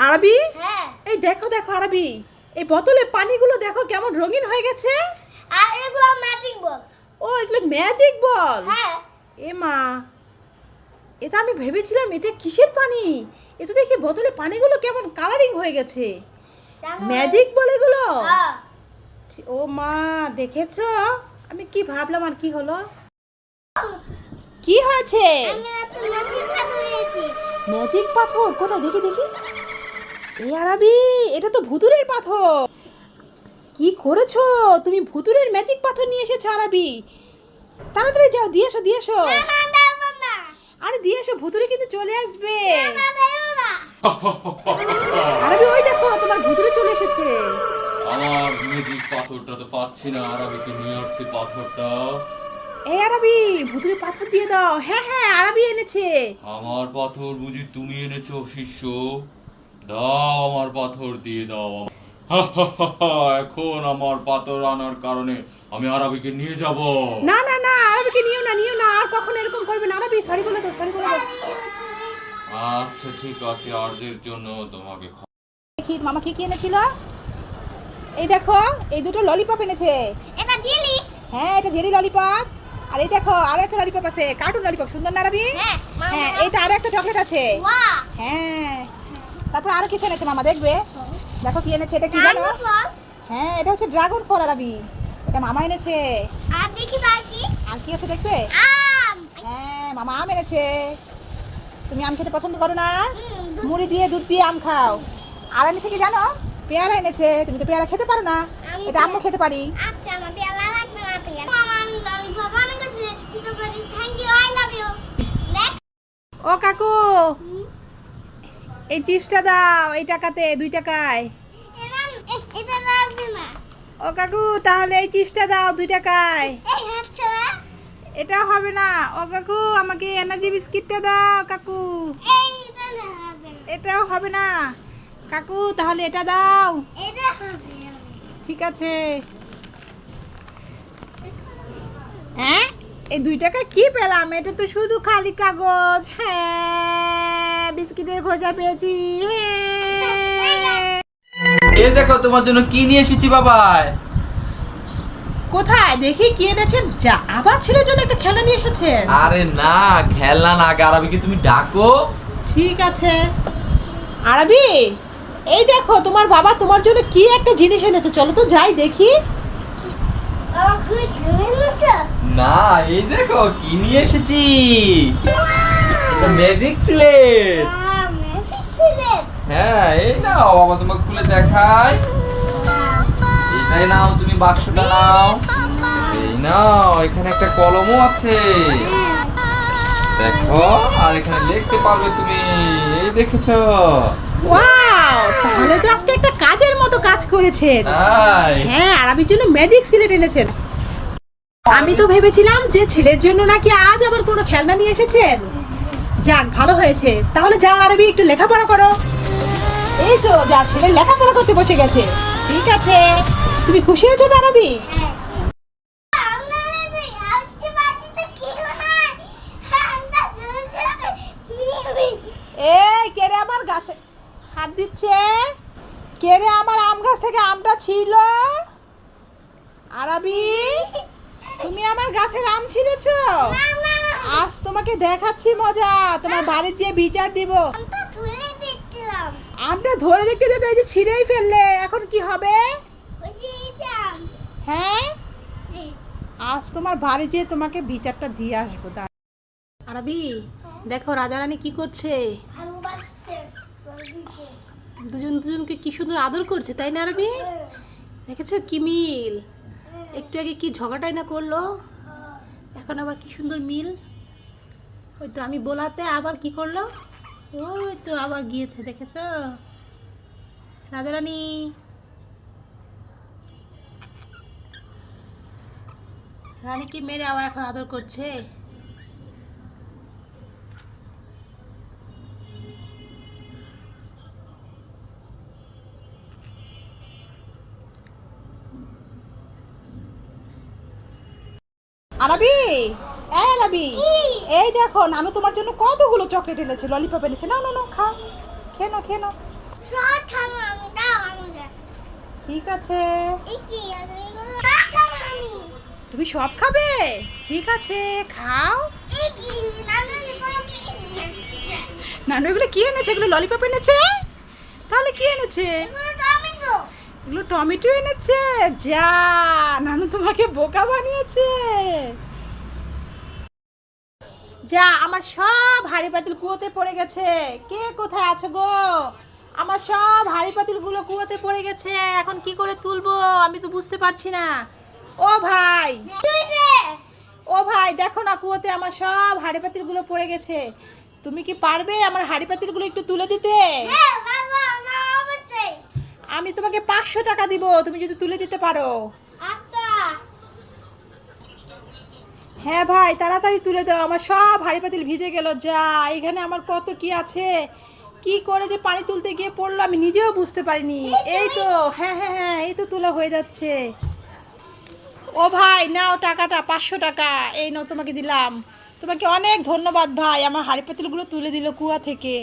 আরবি, হ্যাঁ। এই দেখো দেখো আরবি, এই বোতলের পানিগুলো দেখো কেমন রঙিন হয়ে গেছে। আর এগুলো ম্যাজিক বল। ও, এগুলো ম্যাজিক বল। হ্যাঁ। এ মা, এটা আমি ভেবেছিলাম এটা কিসের পানি। এটা দেখি বোতলের পানিগুলো কেমন কালারিং হয়ে গেছে। ম্যাজিক বল এগুলো। হ্যাঁ। ও মা, দেখেছো আমি কি ভাবলাম আর কি হলো। কি হয়েছে? আমি একটা ম্যাজিক পাথর পেয়েছি। ম্যাজিক পাথর কোথায়? দেখি দেখি। এই আরবি, এটা তো ভুতুড়ের পাথর। কি করেছো তুমি? ভুতুড়ের ম্যাজিক পাথর নিয়ে এসেছো আরবি। তাড়াতাড়ি যাও, দিয়ে এসো দিয়ে এসো। না না দেব না। আরে দিয়ে এসো, ভুতুড়ে কিন্তু চলে আসবে। না দেব না। আরবি, ওই দেখো তোমার ভুতুড়ে চলে এসেছে। আমার ম্যাজিক পাথরটা তো পাচ্ছি না, আর আমি তো নিয়ে আসছি পাথরটা। এই আরবি, ভুতুড়ে পাথর দিয়ে দাও। হ্যাঁ হ্যাঁ, আরবি এনেছে। আমার পাথর বুঝি তুমি এনেছো শিষ্য? দাও আমার পাথর দিয়ে দাও। এখন আমার পাথর আনার কারণে আমি আরবিকে নিয়ে যাব। না না না, আরবিকে নিও না নিও না, আর কখনো এরকম করবে না। আরবি, সরি বলে দাও, সরি বলে দাও। আচ্ছা ঠিক আছে, আজকের জন্য তোমাকে দেখি মামা কি কি এনেছিল। এই দেখো, এই দুটো ললিপপ এনেছে। এটা জেলি। হ্যাঁ, এটা জেলি ললিপপ। আর এই দেখো আরো একটা ললিপপ আছে, কার্টুন ললিপপ। সুন্দর না আরবি? হ্যাঁ। হ্যাঁ, এইটা আরো একটা চকলেট আছে। বাহ। হ্যাঁ, তারপর আরো কিছু এনেছে মামা, দেখবে। দেখো কি এনেছে, এটা কি জানো? ড্রাগন ফল। হ্যাঁ, এটা হচ্ছে ড্রাগন ফল আরবি। এটা মামা এনেছে। আর দেখি বাকি। আর কি আছে দেখবে? আম। হ্যাঁ, মামা আম এনেছে। তুমি আম খেতে পছন্দ করো না? দুধ। মুড়ি দিয়ে দুধ দিয়ে আম খাও। আর এনেছে কি জানো? পেয়ারা এনেছে। তুমি তো পেয়ারা খেতে পারো না, আমি এটা আম্মু খেতে পারি। আচ্ছা আমার পেয়ারা লাগবে না পেয়ারা। মামা আমি ললিপপ অনেক কাছে তো করি। Thank you, I love you. দেখ। ও কাকু, এই চিপসটা দাও, এই টাকাতে, 2 টাকায়। এটা লাগবে না। ও কাকু, তাহলে এই চিপসটা দাও 2 টাকায়। এই আচ্ছা। এটাও হবে না। ও কাকু, আমাকে এনার্জি বিস্কিটটা দাও কাকু। এইটা লাগবে না। এটাও হবে না কাকু, তাহলে এটা দাও। এটা হবে। ঠিক আছে। হ্যাঁ, এই 2 টাকা কি পেলাম? এটা তো শুধু খালি কাগজ। হ্যাঁ, বিস্কিটের খোঁজা পেয়েছি। হ্যাঁ। এই দেখো তোমার জন্য কি নিয়ে এসেছি বাবাই। কোথায় দেখি কি এনেছেন? যা, আবার ছেলের জন্য একটা খেলনা নিয়ে এসেছেন। আরে না, খেলনা না, আরবিকে তুমি ডাকো। ঠিক আছে। আরবি, এই দেখো তোমার বাবা তোমার জন্য কি একটা জিনিস এনেছে, চলো তো যাই দেখি। বাবা খুব ঝামেলা। না, এই দেখো কি নিয়ে এসেছি। এটা ম্যাজিক স্লেট। ম্যাজিক সিলেট। হ্যাঁ, এই নাও বাবা, তোমাকে খুলে দেখাই। এটাই নাও, তুমি বাক্সটা নাও। এই নাও, এখানে একটা কলমও আছে, দেখো। আর এখানে লিখতে পারবে তুমি, এই দেখেছো? ওয়াও, তাহলে তো আজকে একটা কাজের মতো কাজ করেছেন। তাই হ্যাঁ, আরবির জন্য ম্যাজিক সিলেট এনেছেন। আমি তো ভেবেছিলাম যে ছেলের জন্য নাকি আজ আবার কোনো খেলনা নিয়ে এসেছেন। যাক, ভালো হয়েছে। তাহলে যাও আরবি, একটু লেখাপড়া করো। এই তো, যা, ছেলে লেখাপড়া করতে বসে গেছে। ঠিক আছে, তুমি খুশি হয়েছো তো আরবি? এই কে রে আমার গাছে হাত দিচ্ছে? কে রে আমার আম গাছ থেকে আমটা ছিল? আরবি, তুমি আমার গাছের আম ছিঁড়েছো? আজ তোমাকে দেখাচ্ছি মজা, তোমার বাড়ির যে বিচার দিব। আমটা ধরে দেখতে যেতে, এই যে ছিঁড়েই ফেললে, এখন কি হবে? হ্যাঁ, আজ তোমার বাড়ি যেয়ে তোমাকে বিচারটা দিয়ে আসবো। আরবি, দেখো রাজারানী কি করছে। দুজন দুজনকে কি সুন্দর আদর করছে, তাই না আরবি? দেখেছো কি মিল? একটু আগে কি ঝগড়াটাই না করলো, এখন আবার কি সুন্দর মিল। ওই তো আমি বলাতে আবার কি করলো, ওই তো আবার গিয়েছে, দেখেছো? রাজারানী, রানীকে মেরে আবার এখন আদর করছে। আরবি, এই আরবি, এই দেখো নানু তোমার জন্য কতগুলো চকলেট এনেছে, ললিপপ এনেছে। না না না, খাও, খেয়ে নাও খেয়ে নাও। সব খাবো আমি, দাও আমাকে। ঠিক আছে, এই কি আর এগুলো সব খাবো আমি। তুমি সব খাবে? ঠিক আছে, খাও। এই কি নানু এগুলো কি নিয়ে আসছে? নানু এগুলো কি এনেছে? এগুলো ললিপপ এনেছে? তাহলে কি এনেছে? এগুলো টমেটো। এগুলো টমেটো এনেছে। যা, নানু তোমাকে বোকা বানিয়েছে। যা, আমার সব হাঁড়ি পাতিল কুয়োতে পড়ে গেছে। কে কোথায় আছো গো? আমার সব হাঁড়ি পাতিলগুলো কুয়োতে পড়ে গেছে। এখন কি করে তুলবো আমি তো বুঝতে পারছি না। ও ভাই, তুই দে। ও ভাই, দেখো না কুয়োতে আমার সব হাঁড়ি পাতিলগুলো পড়ে গেছে। তুমি কি পারবে আমার হাঁড়ি পাতিলগুলো একটু তুলে দিতে? হ্যাঁ বাবা, না অবশ্যই। আমি তোমাকে 500 টাকা দিব তুমি যদি তুলে দিতে পারো। আচ্ছা। হ্যাঁ ভাই, তাড়াতাড়ি তুলে দাও, আমার সব হাঁড়ি পাতিল ভিজে গেল। যা, এখানে আমার কত কি আছে, কি করে যে পানি তুলতে গিয়ে পড়লো আমি নিজেও বুঝতে পারিনি। এই তো, হ্যাঁ হ্যাঁ হ্যাঁ, এই তো তোলা হয়ে যাচ্ছে। ও ভাই, নাও টাকাটা, 500 টাকা এই নাও, তোমাকে দিলাম। তোমাকে অনেক ধন্যবাদ ভাই, আমার হাঁড়ি পাতিলগুলো তুলে দিল কুয়া থেকে।